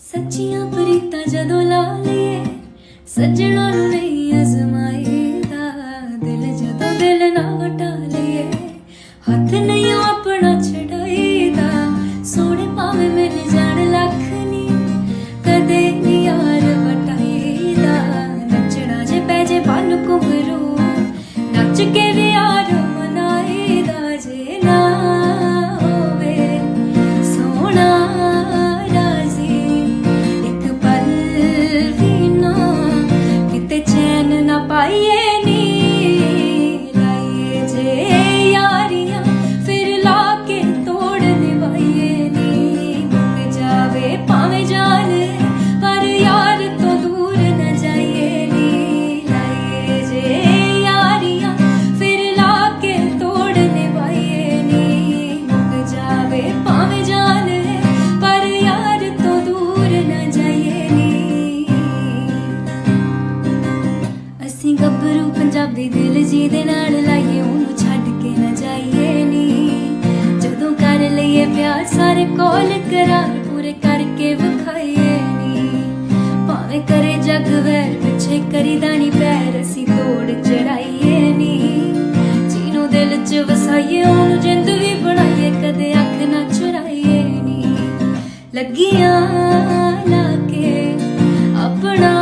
ਸੱਚੀਆਂ ਪ੍ਰੀਤਾਂ ਜਦੋਂ ਲਾ ਲਈਏ ਸੱਜਣਾ ਨੂੰ ਨਹੀਂ ਅਜ਼ਮਾਈਦਾ ਦਿਲ ਜਦੋਂ ਦਿਲ ਨਾ ਵਟਾ ਲਈਏ ਹੱਥ ਨਹੀਂ ਆਪਣਾ ਛਡਾਈਦਾ ਸੋਹਣੇ ਭਾਵੇਂ ਮਿਲ ਜਾਣ ਲੱਖ ਨੀ ਕਦੇ ਨੀ ਯਾਰ ਵਟਾਈਦਾ ਨੱਚਣਾ ਜੇ ਪੈ ਜੇ ਪਲ ਘੁੰਗਰੂ ਨੱਚ ਕੇ ਵੀ ਯਾਰ ਮਨਾਈਦਾ ਜੇ ਨਾ ਹੋਵੇ ਸੋਹਣਾ ਪਾਈਏ ਨੀ ਲਾਈਏ ਜੇ ਯਾਰੀਆਂ ਫਿਰ ਲਾ ਕੇ ਤੋੜ ਨਿਭਾਈਏ ਨੀ ਮੁੱਕ ਜਾਵੇ ਭਾਵੇਂ ਜਾਨ ਪਰ ਯਾਰ ਤੋਂ ਦੂਰ ਨਾ ਜਾਈਏ ਨੀ ਲਾਈਏ ਜੇ ਯਾਰੀਆਂ ਫਿਰ ਲਾ ਕੇ ਤੋੜ ਨਿਭਾਈਏ ਨੀ ਮੁੱਕ ਜਾਵੇ ਭਾਵੇਂ ਜਾਨ ਪਰ ਯਾਰ ਤੋਂ ਦੂਰ ਨਾ ਜਾਈਏ ਨੀ ਅਸੀਂ ਗੱਭਰੂ ਪੰਜਾਬੀ ਦਿਲ ਜਿਹਦੇ ਨਾਲ ਲਾਈਏ ਉਹਨੂੰ ਛੱਡ ਕੇ ਨਾ ਜਾਈਏ ਨੀ ਜਦੋਂ ਕਰ ਲਈਏ ਪਿਆਰ ਸਾਰੇ ਕੋਲ ਕਰਾਰ ਪੂਰੇ ਕਰਕੇ ਵਿਖਾਈਏ ਨੀ ਭਾਵੇਂ ਕਰੇ ਜੱਗ ਵੈਰ ਪਿੱਛੇ ਕਰੀਦਾ ਨੀ ਪੈਰ ਅਸੀਂ ਤੋੜ ਚੜਾਈਏ ਨੀ ਜਿਹਨੂੰ ਦਿਲ 'ਚ ਵਸਾਈਏ ਉਹਨੂੰ ਜਿੰਦ ਵੀ ਬਣਾਈਏ ਕਦੇ ਅੱਖ ਨਾ ਚੁਰਾਈਏ ਨੀ ਲੱਗੀਆਂ ਲਾ ਕੇ ਆਪਣਾ